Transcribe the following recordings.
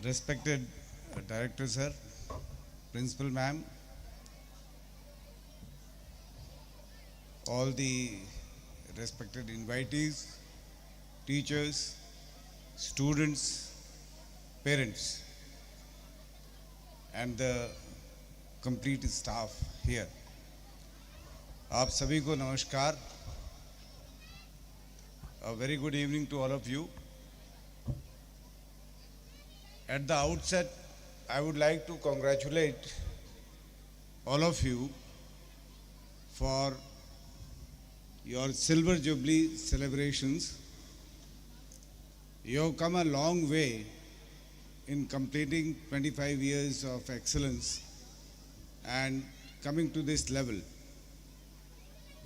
Respected Director Sir, Principal Ma'am, all the respected invitees, teachers, students, parents, and the complete staff here. आप सभी को नमस्कार. A very good evening to all of you. At the outset, I would like to congratulate all of you for your Silver Jubilee celebrations. You have come a long way in completing 25 years of excellence and coming to this level.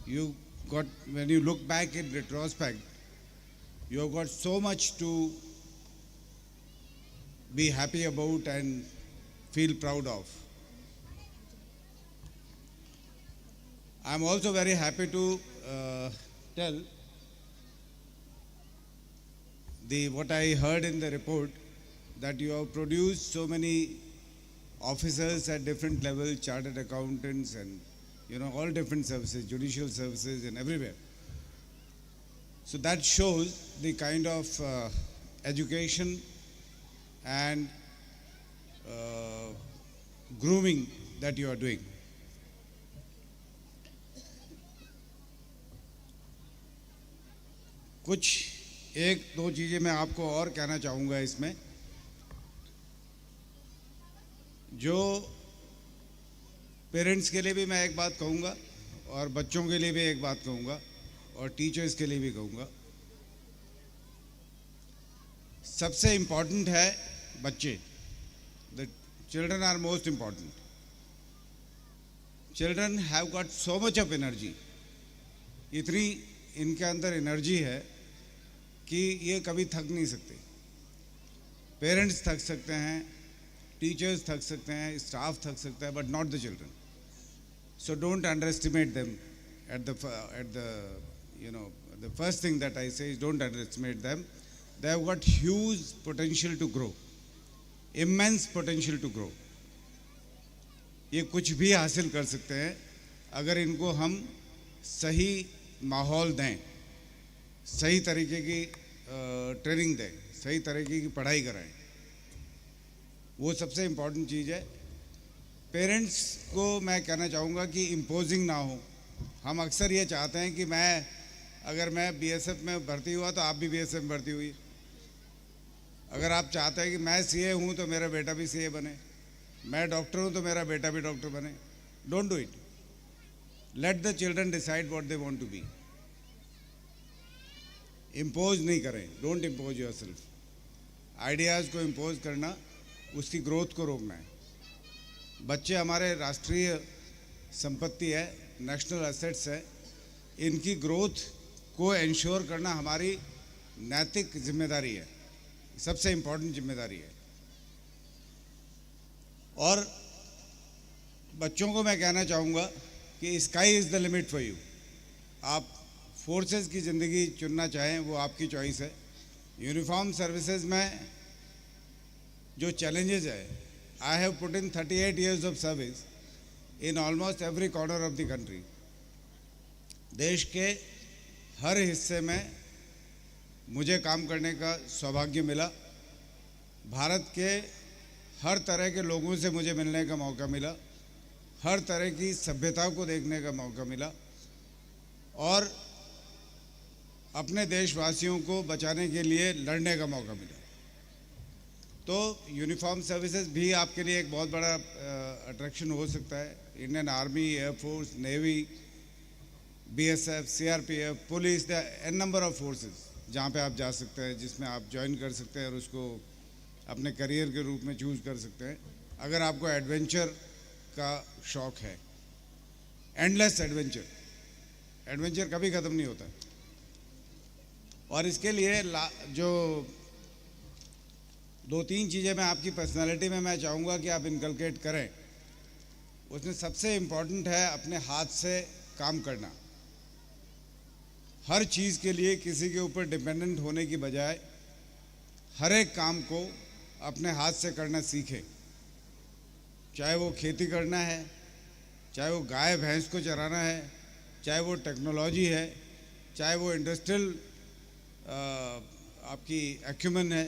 When you look back in retrospect, you have got so much to be happy about and feel proud of. I'm also very happy to tell what I heard in the report, that you have produced so many officers at different levels, chartered accountants and all different services, judicial services and everywhere. So that shows the kind of education and grooming that you are doing. कुछ एक दो चीज़ें मैं आपको और कहना चाहूँगा इसमें. जो पेरेंट्स के लिए भी मैं एक बात कहूँगा और बच्चों के लिए भी एक बात कहूँगा और टीचर्स के लिए भी कहूँगा. सबसे इम्पॉर्टेंट है बच्चे. The children are most important. Children have got so much of energy. इतनी इनके अंदर एनर्जी है कि ये कभी थक नहीं सकते. पेरेंट्स थक सकते हैं, टीचर्स थक सकते हैं, स्टाफ थक सकता है, but not the children. So don't underestimate them. The first thing that I say is don't underestimate them. They have got huge potential to grow, immense potential to grow. ये कुछ भी हासिल कर सकते हैं अगर इनको हम सही माहौल दें, सही तरीके की ट्रेनिंग दें, सही तरीके की पढ़ाई कराएं. वो सबसे इम्पोर्टेंट चीज़ है. पेरेंट्स को मैं कहना चाहूँगा कि इम्पोजिंग ना हो. हम अक्सर ये चाहते हैं कि अगर मैं बीएसएफ में भर्ती हुआ तो आप भी बीएसएफ में भर्ती हुई. अगर आप चाहते हैं कि मैं सीए हूँ तो मेरा बेटा भी सीए बने, मैं डॉक्टर हूँ तो मेरा बेटा भी डॉक्टर बने. Don't do it. Let the children decide what they want to be. Impose नहीं करें. Don't impose yourself. आइडियाज़ को इम्पोज करना उसकी ग्रोथ को रोकना है. बच्चे हमारे राष्ट्रीय संपत्ति है, नेशनल एसेट्स है. इनकी ग्रोथ को एंश्योर करना हमारी नैतिक जिम्मेदारी है, सबसे इम्पोर्टेंट जिम्मेदारी है. और बच्चों को मैं कहना चाहूँगा कि sky is the limit for you. आप फोर्सेस की ज़िंदगी चुनना चाहें वो आपकी चॉइस है. यूनिफॉर्म सर्विसेज में जो चैलेंजेस है, I have put in 38 years of service in almost every corner of the country. देश के हर हिस्से में मुझे काम करने का सौभाग्य मिला. भारत के हर तरह के लोगों से मुझे मिलने का मौका मिला, हर तरह की सभ्यता को देखने का मौका मिला और अपने देशवासियों को बचाने के लिए लड़ने का मौका मिला. तो यूनिफॉर्म सर्विसेज भी आपके लिए एक बहुत बड़ा अट्रैक्शन हो सकता है. Indian army, air force, navy, BSF, CRPF, police, the N number of forces जहाँ पे आप जा सकते हैं, जिसमें आप ज्वाइन कर सकते हैं और उसको अपने करियर के रूप में चूज़ कर सकते हैं. अगर आपको एडवेंचर का शौक़ है, एंडलेस एडवेंचर. एडवेंचर कभी ख़त्म नहीं होता. और इसके लिए जो दो तीन चीज़ें मैं आपकी पर्सनालिटी में मैं चाहूँगा कि आप इनकलकेट करें. उसमें सबसे इम्पॉर्टेंट है अपने हाथ से काम करना. हर चीज़ के लिए किसी के ऊपर डिपेंडेंट होने की बजाय हर एक काम को अपने हाथ से करना सीखें, चाहे वो खेती करना है, चाहे वो गाय भैंस को चराना है, चाहे वो टेक्नोलॉजी है, चाहे वो इंडस्ट्रियल आपकी एक्यूमेन है,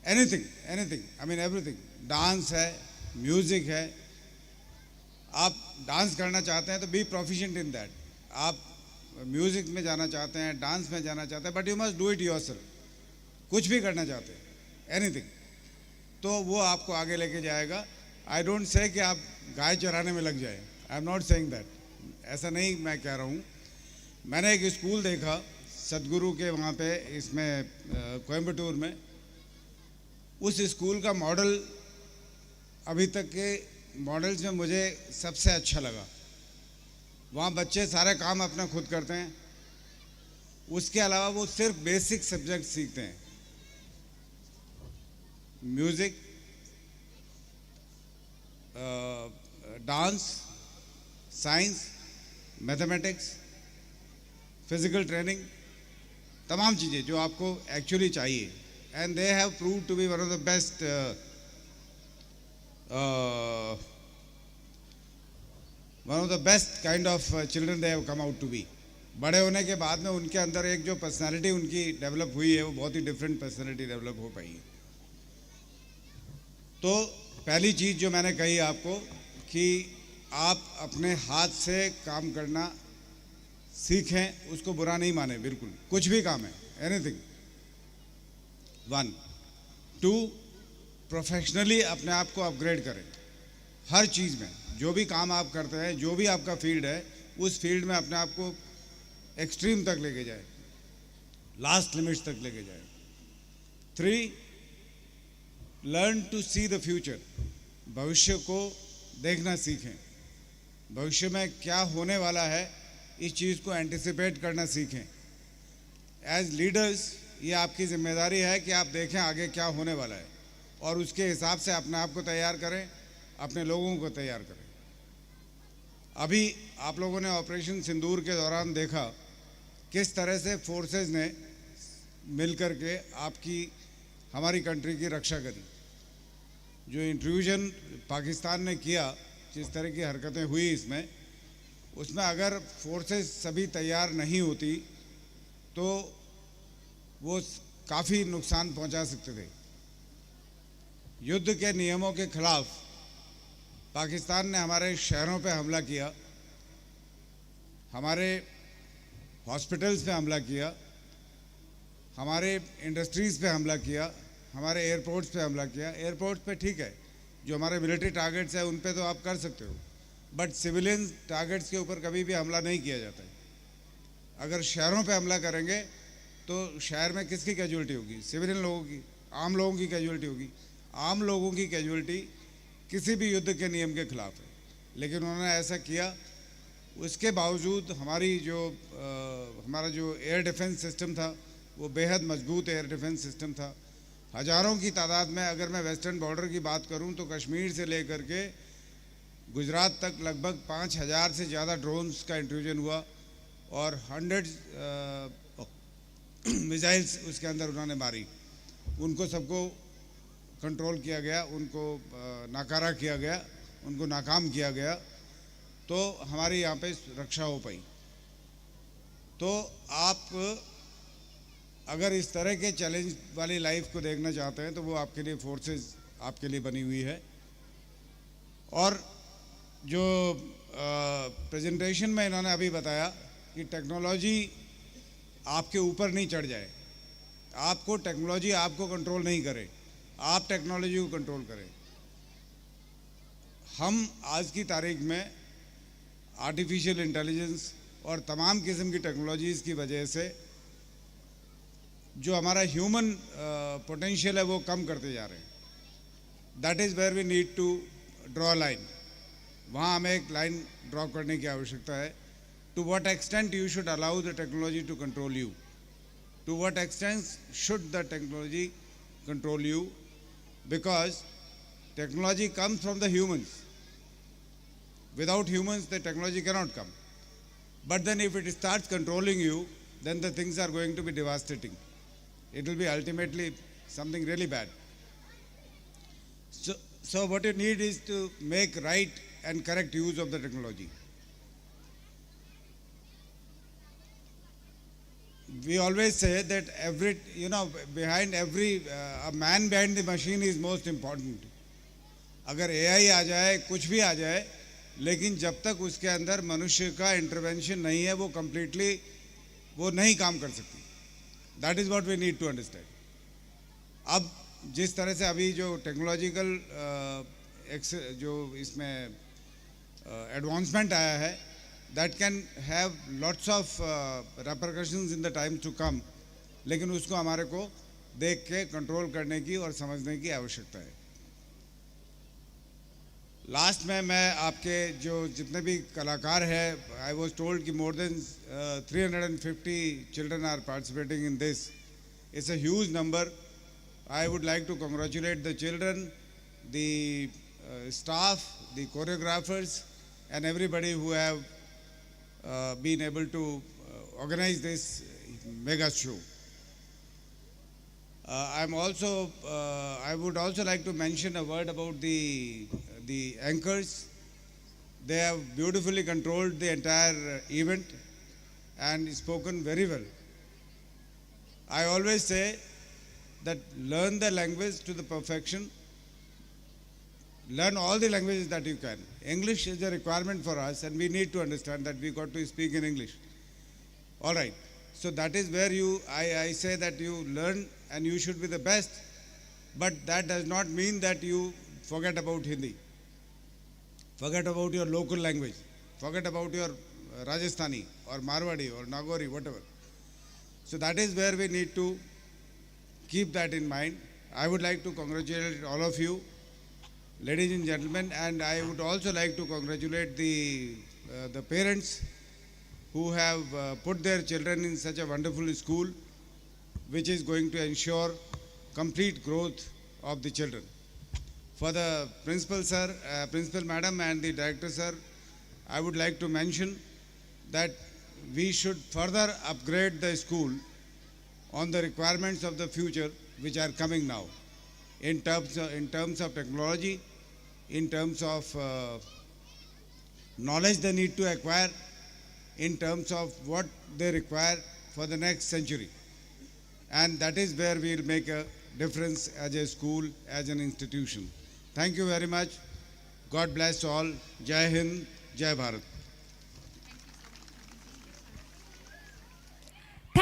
anything anything, I mean everything, dance है, म्यूज़िक है। आप डांस करना चाहते हैं तो बी प्रोफिशिएंट इन दैट। आप म्यूज़िक में जाना चाहते हैं, डांस में जाना चाहते हैं, but you must do it yourself. कुछ भी करना चाहते हैं, एनीथिंग, तो वो आपको आगे लेके जाएगा। आई डोंट से कि आप गाय चराने में लग जाए, I am not saying that, ऐसा नहीं मैं कह रहा हूँ। मैंने एक स्कूल देखा सदगुरु के वहाँ पे, इसमें कोयम्बटूर में। उस स्कूल का मॉडल अभी तक के मॉडल्स में मुझे सबसे अच्छा लगा। वहाँ बच्चे सारे काम अपना खुद करते हैं, उसके अलावा वो सिर्फ बेसिक सब्जेक्ट सीखते हैं, music, dance, science, mathematics, physical training, तमाम चीज़ें जो आपको एक्चुअली चाहिए। And they have prove to be one of the best kind of children they have come out to be. बड़े होने के बाद में उनके अंदर एक जो पर्सनालिटी उनकी डेवलप हुई है, वो बहुत ही डिफरेंट पर्सनालिटी डेवलप हो पाई है। तो पहली चीज़ जो मैंने कही आपको कि आप अपने हाथ से काम करना सीखें, उसको बुरा नहीं माने, बिल्कुल कुछ भी काम है, एनीथिंग। 1 2 प्रोफेशनली अपने आप को अपग्रेड करें हर चीज़ में। जो भी काम आप करते हैं, जो भी आपका फील्ड है, उस फील्ड में अपने आप को एक्सट्रीम तक लेके जाए, लास्ट लिमिट्स तक लेके जाए। 3 learn to see the future, भविष्य को देखना सीखें। भविष्य में क्या होने वाला है, इस चीज़ को एंटिसिपेट करना सीखें। एज लीडर्स ये आपकी जिम्मेदारी है कि आप देखें आगे क्या होने वाला है और उसके हिसाब से अपने आप को तैयार करें, अपने लोगों को तैयार करें। अभी आप लोगों ने ऑपरेशन सिंदूर के दौरान देखा किस तरह से फोर्सेस ने मिलकर के आपकी हमारी कंट्री की रक्षा करी। जो इंट्रूजन पाकिस्तान ने किया, जिस तरह की हरकतें हुई इसमें, उसमें अगर फोर्सेस सभी तैयार नहीं होती तो वो काफ़ी नुकसान पहुंचा सकते थे। युद्ध के नियमों के खिलाफ पाकिस्तान ने हमारे शहरों पे हमला किया, हमारे हॉस्पिटल्स पे हमला किया, हमारे इंडस्ट्रीज़ पे हमला किया, हमारे एयरपोर्ट्स पे हमला किया। एयरपोर्ट्स पे ठीक है, जो हमारे मिलिट्री टारगेट्स हैं उन पे तो आप कर सकते हो, बट सिविलियन टारगेट्स के ऊपर कभी भी हमला नहीं किया जाता है। अगर शहरों पे हमला करेंगे तो शहर में किसकी कैजुअलिटी होगी? सिविलियन लोगों की, आम लोगों की कैजुअलिटी होगी। आम लोगों की कैजुअलिटी किसी भी युद्ध के नियम के खिलाफ है, लेकिन उन्होंने ऐसा किया। उसके बावजूद हमारा जो एयर डिफेंस सिस्टम था वो बेहद मजबूत एयर डिफेंस सिस्टम था। हज़ारों की तादाद में, अगर मैं वेस्टर्न बॉर्डर की बात करूं तो कश्मीर से लेकर के गुजरात तक लगभग 5,000 से ज़्यादा ड्रोन्स का इंट्रूजन हुआ और 100 मिसाइल्स उसके अंदर उन्होंने मारी। उनको सबको कंट्रोल किया गया, उनको नाकारा किया गया, उनको नाकाम किया गया, तो हमारी यहाँ पे रक्षा हो पाई। तो आप अगर इस तरह के चैलेंज वाली लाइफ को देखना चाहते हैं तो वो आपके लिए फोर्सेस आपके लिए बनी हुई है। और जो प्रेजेंटेशन में इन्होंने अभी बताया कि टेक्नोलॉजी आपके ऊपर नहीं चढ़ जाए, आपको टेक्नोलॉजी आपको कंट्रोल नहीं करे, आप टेक्नोलॉजी को कंट्रोल करें। हम आज की तारीख में आर्टिफिशियल इंटेलिजेंस और तमाम किस्म की टेक्नोलॉजीज़ की वजह से जो हमारा ह्यूमन पोटेंशियल है वो कम करते जा रहे हैं। That is where we need to draw line. वहाँ हमें एक लाइन ड्रॉ करने की आवश्यकता है। To what extent you should allow the technology to control you, to what extent should the technology control you, because technology comes from the humans. Without humans, the technology cannot come. But then if it starts controlling you, then the things are going to be devastating. It will be ultimately something really bad. So, so what you need is to make right and correct use of the technology. We always say that every, behind every, a man behind the machine is most important. अगर AI आ जाए, कुछ भी आ जाए, लेकिन जब तक उसके अंदर मनुष्य का इंटरवेंशन नहीं है, वो कंप्लीटली वो नहीं काम कर सकती. That is what we need to understand. अब जिस तरह से अभी जो टेक्नोलॉजिकल जो इसमें एडवांसमेंट आया है, that can have lots of repercussions in the times to come, लेकिन उसको हमारे को देख के कंट्रोल करने की और समझने की आवश्यकता है. लास्ट में मैं आपके जो जितने भी कलाकार हैं, आई वॉज टोल्ड कि more than 350 children are participating in this. It's a huge number. I would like to congratulate the children, the staff, the choreographers, and everybody who have been able to organize this mega show. I would also like to mention a word about the anchors. They have beautifully controlled the entire event and spoken very well. I always say that learn the language to the perfection. Learn all the languages that you can. English is a requirement for us, and we need to understand that we got to speak in English. All right. So that is where I say that you learn and you should be the best, but that does not mean that you forget about Hindi. Forget about your local language. Forget about your Rajasthani or Marwadi or Nagori, whatever. So that is where we need to keep that in mind. I would like to congratulate all of you, ladies and gentlemen, and I would also like to congratulate the parents who have put their children in such a wonderful school, which is going to ensure complete growth of the children. For the principal sir, principal madam and the director sir, I would like to mention that we should further upgrade the school on the requirements of the future which are coming now, in terms of technology, in terms of knowledge they need to acquire, in terms of what they require for the next century. And that is where we will make a difference as a school, as an institution. Thank you very much. God bless all. Jai Hind, Jai Bharat.